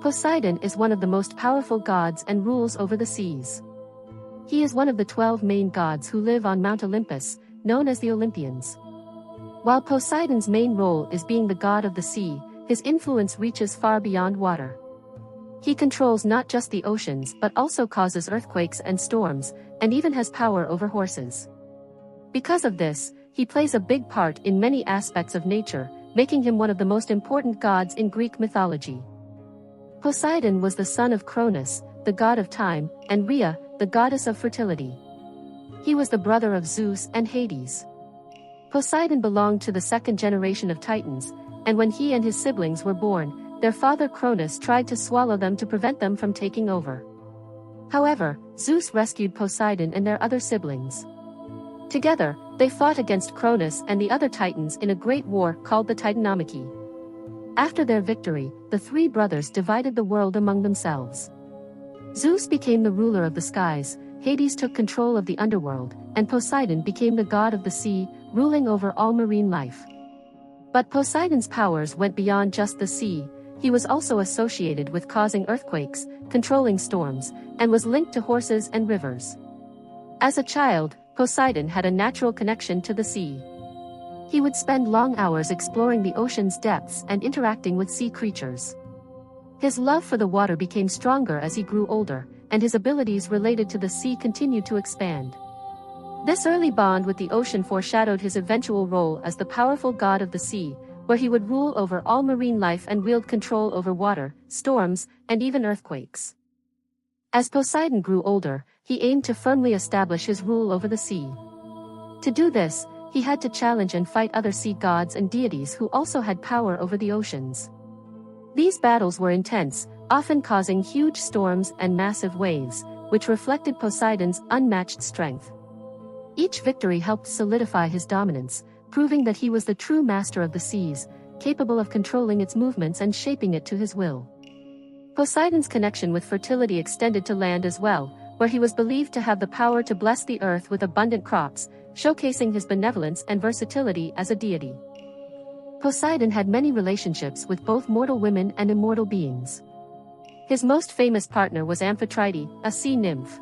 Poseidon is one of the most powerful gods and rules over the seas. He is one of the 12 main gods who live on Mount Olympus, known as the Olympians. While Poseidon's main role is being the god of the sea, his influence reaches far beyond water. He controls not just the oceans but also causes earthquakes and storms, and even has power over horses. Because of this, he plays a big part in many aspects of nature, making him one of the most important gods in Greek mythology. Poseidon was the son of Cronus, the god of time, and Rhea, the goddess of fertility. He was the brother of Zeus and Hades. Poseidon belonged to the second generation of Titans, and when he and his siblings were born, their father Cronus tried to swallow them to prevent them from taking over. However, Zeus rescued Poseidon and their other siblings. Together, they fought against Cronus and the other Titans in a great war called the Titanomachy. After their victory, the three brothers divided the world among themselves. Zeus became the ruler of the skies, Hades took control of the underworld, and Poseidon became the god of the sea, ruling over all marine life. But Poseidon's powers went beyond just the sea. He was also associated with causing earthquakes, controlling storms, and was linked to horses and rivers. As a child, Poseidon had a natural connection to the sea. He would spend long hours exploring the ocean's depths and interacting with sea creatures. His love for the water became stronger as he grew older, and his abilities related to the sea continued to expand. This early bond with the ocean foreshadowed his eventual role as the powerful god of the sea, where he would rule over all marine life and wield control over water, storms, and even earthquakes. As Poseidon grew older, he aimed to firmly establish his rule over the sea. To do this, he had to challenge and fight other sea gods and deities who also had power over the oceans. These battles were intense, often causing huge storms and massive waves, which reflected Poseidon's unmatched strength. Each victory helped solidify his dominance, proving that he was the true master of the seas, capable of controlling its movements and shaping it to his will. Poseidon's connection with fertility extended to land as well, where he was believed to have the power to bless the earth with abundant crops, showcasing his benevolence and versatility as a deity. Poseidon had many relationships with both mortal women and immortal beings. His most famous partner was Amphitrite, a sea nymph.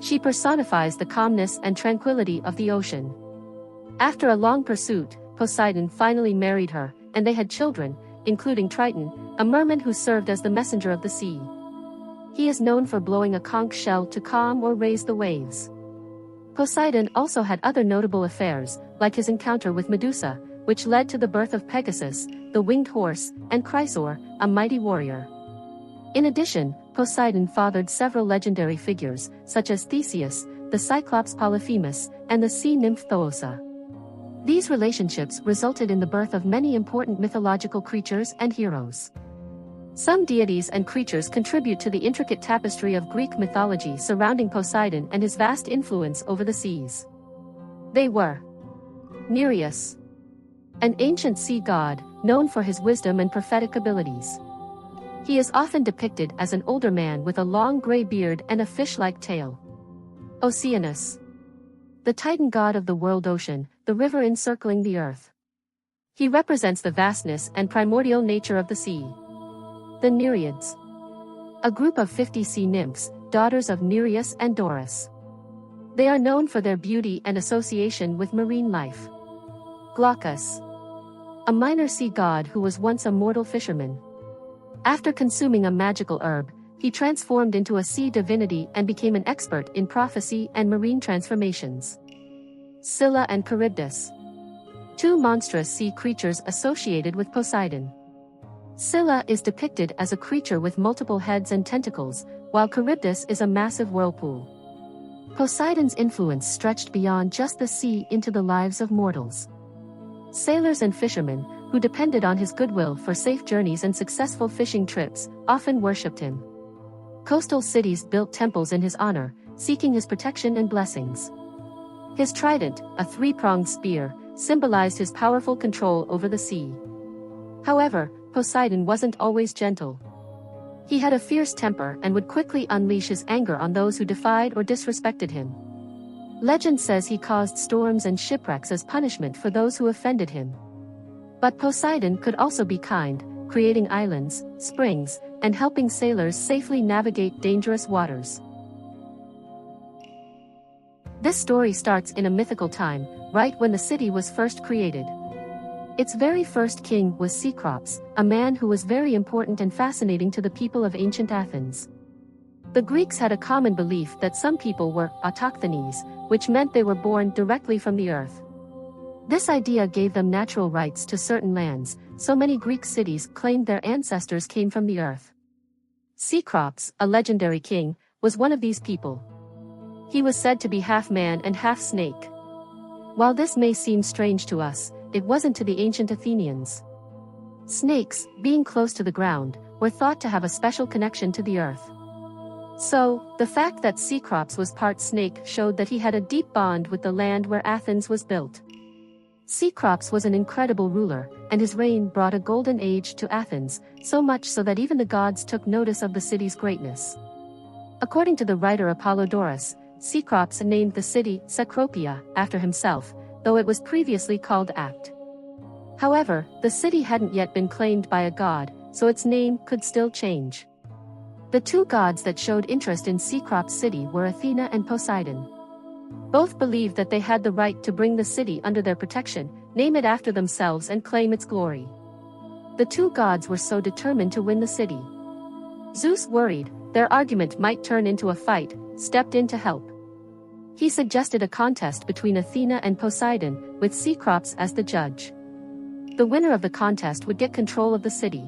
She personifies the calmness and tranquility of the ocean. After a long pursuit, Poseidon finally married her, and they had children, including Triton, a merman who served as the messenger of the sea. He is known for blowing a conch shell to calm or raise the waves. Poseidon also had other notable affairs, like his encounter with Medusa, which led to the birth of Pegasus, the winged horse, and Chrysaor, a mighty warrior. In addition, Poseidon fathered several legendary figures, such as Theseus, the Cyclops Polyphemus, and the sea nymph Thoosa. These relationships resulted in the birth of many important mythological creatures and heroes. Some deities and creatures contribute to the intricate tapestry of Greek mythology surrounding Poseidon and his vast influence over the seas. They were Nereus, an ancient sea god, known for his wisdom and prophetic abilities. He is often depicted as an older man with a long gray beard and a fish-like tail. Oceanus, the Titan god of the world ocean, the river encircling the earth. He represents the vastness and primordial nature of the sea. The Nereids, a group of 50 sea nymphs, daughters of Nereus and Doris. They are known for their beauty and association with marine life. Glaucus, a minor sea god who was once a mortal fisherman. After consuming a magical herb, he transformed into a sea divinity and became an expert in prophecy and marine transformations. Scylla and Charybdis, two monstrous sea creatures associated with Poseidon. Scylla is depicted as a creature with multiple heads and tentacles, while Charybdis is a massive whirlpool. Poseidon's influence stretched beyond just the sea into the lives of mortals. Sailors and fishermen, who depended on his goodwill for safe journeys and successful fishing trips, often worshipped him. Coastal cities built temples in his honor, seeking his protection and blessings. His trident, a three-pronged spear, symbolized his powerful control over the sea. However, Poseidon wasn't always gentle. He had a fierce temper and would quickly unleash his anger on those who defied or disrespected him. Legend says he caused storms and shipwrecks as punishment for those who offended him. But Poseidon could also be kind, creating islands, springs, and helping sailors safely navigate dangerous waters. This story starts in a mythical time, right when the city was first created. Its very first king was Cecrops, a man who was very important and fascinating to the people of ancient Athens. The Greeks had a common belief that some people were autochthonies, which meant they were born directly from the earth. This idea gave them natural rights to certain lands, so many Greek cities claimed their ancestors came from the earth. Cecrops, a legendary king, was one of these people. He was said to be half man and half snake. While this may seem strange to us, it wasn't to the ancient Athenians. Snakes, being close to the ground, were thought to have a special connection to the earth. So, the fact that Cecrops was part snake showed that he had a deep bond with the land where Athens was built. Cecrops was an incredible ruler, and his reign brought a golden age to Athens, so much so that even the gods took notice of the city's greatness. According to the writer Apollodorus, Cecrops named the city Cecropia after himself, though it was previously called Act. However, the city hadn't yet been claimed by a god, so its name could still change. The two gods that showed interest in Cecrops' city were Athena and Poseidon. Both believed that they had the right to bring the city under their protection, name it after themselves and claim its glory. The two gods were so determined to win the city. Zeus, worried their argument might turn into a fight, stepped in to help. He suggested a contest between Athena and Poseidon, with Cecrops as the judge. The winner of the contest would get control of the city.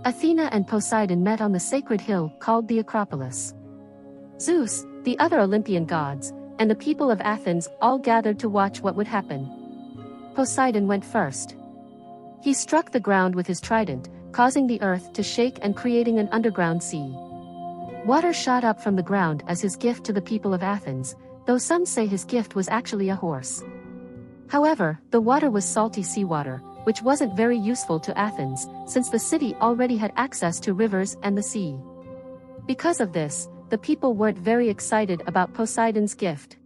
Athena and Poseidon met on the sacred hill called the Acropolis. Zeus, the other Olympian gods, and the people of Athens all gathered to watch what would happen. Poseidon went first. He struck the ground with his trident, causing the earth to shake and creating an underground sea. Water shot up from the ground as his gift to the people of Athens, though some say his gift was actually a horse. However, the water was salty seawater, which wasn't very useful to Athens, since the city already had access to rivers and the sea. Because of this, the people weren't very excited about Poseidon's gift.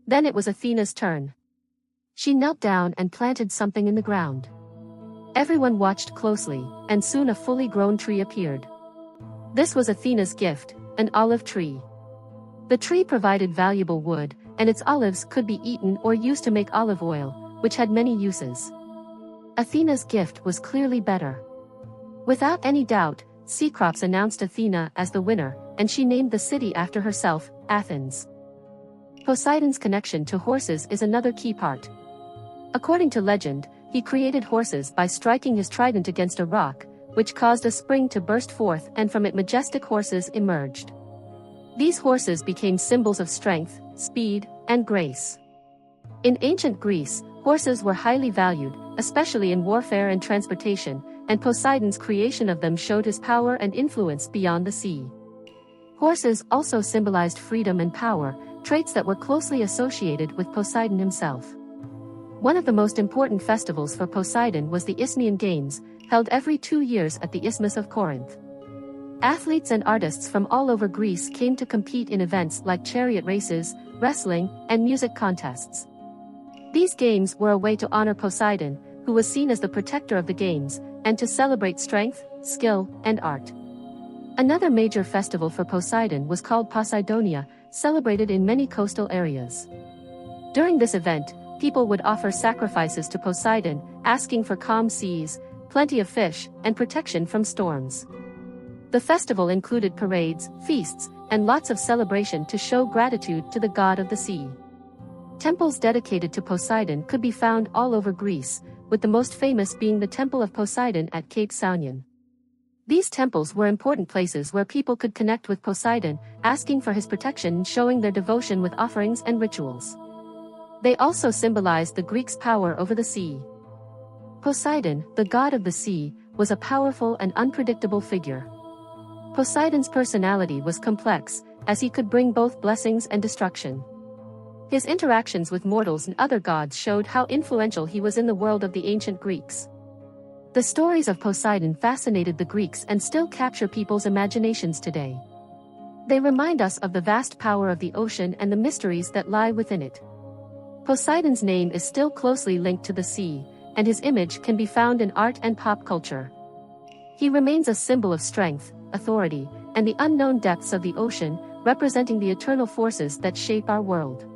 Then it was Athena's turn. She knelt down and planted something in the ground. Everyone watched closely, and soon a fully grown tree appeared. This was Athena's gift, an olive tree. The tree provided valuable wood, and its olives could be eaten or used to make olive oil, which had many uses. Athena's gift was clearly better. Without any doubt, Cecrops announced Athena as the winner, and she named the city after herself, Athens. Poseidon's connection to horses is another key part. According to legend, he created horses by striking his trident against a rock, which caused a spring to burst forth, and from it majestic horses emerged. These horses became symbols of strength, speed, and grace. In ancient Greece, horses were highly valued, especially in warfare and transportation, and Poseidon's creation of them showed his power and influence beyond the sea. Horses also symbolized freedom and power, traits that were closely associated with Poseidon himself. One of the most important festivals for Poseidon was the Isthmian Games, held every 2 years at the Isthmus of Corinth. Athletes and artists from all over Greece came to compete in events like chariot races, wrestling, and music contests. These games were a way to honor Poseidon, who was seen as the protector of the games, and to celebrate strength, skill, and art. Another major festival for Poseidon was called Poseidonia, celebrated in many coastal areas. During this event, people would offer sacrifices to Poseidon, asking for calm seas, plenty of fish, and protection from storms. The festival included parades, feasts, and lots of celebration to show gratitude to the god of the sea. Temples dedicated to Poseidon could be found all over Greece, with the most famous being the Temple of Poseidon at Cape Saunion. These temples were important places where people could connect with Poseidon, asking for his protection and showing their devotion with offerings and rituals. They also symbolized the Greeks' power over the sea. Poseidon, the god of the sea, was a powerful and unpredictable figure. Poseidon's personality was complex, as he could bring both blessings and destruction. His interactions with mortals and other gods showed how influential he was in the world of the ancient Greeks. The stories of Poseidon fascinated the Greeks and still capture people's imaginations today. They remind us of the vast power of the ocean and the mysteries that lie within it. Poseidon's name is still closely linked to the sea, and his image can be found in art and pop culture. He remains a symbol of strength, authority, and the unknown depths of the ocean, representing the eternal forces that shape our world.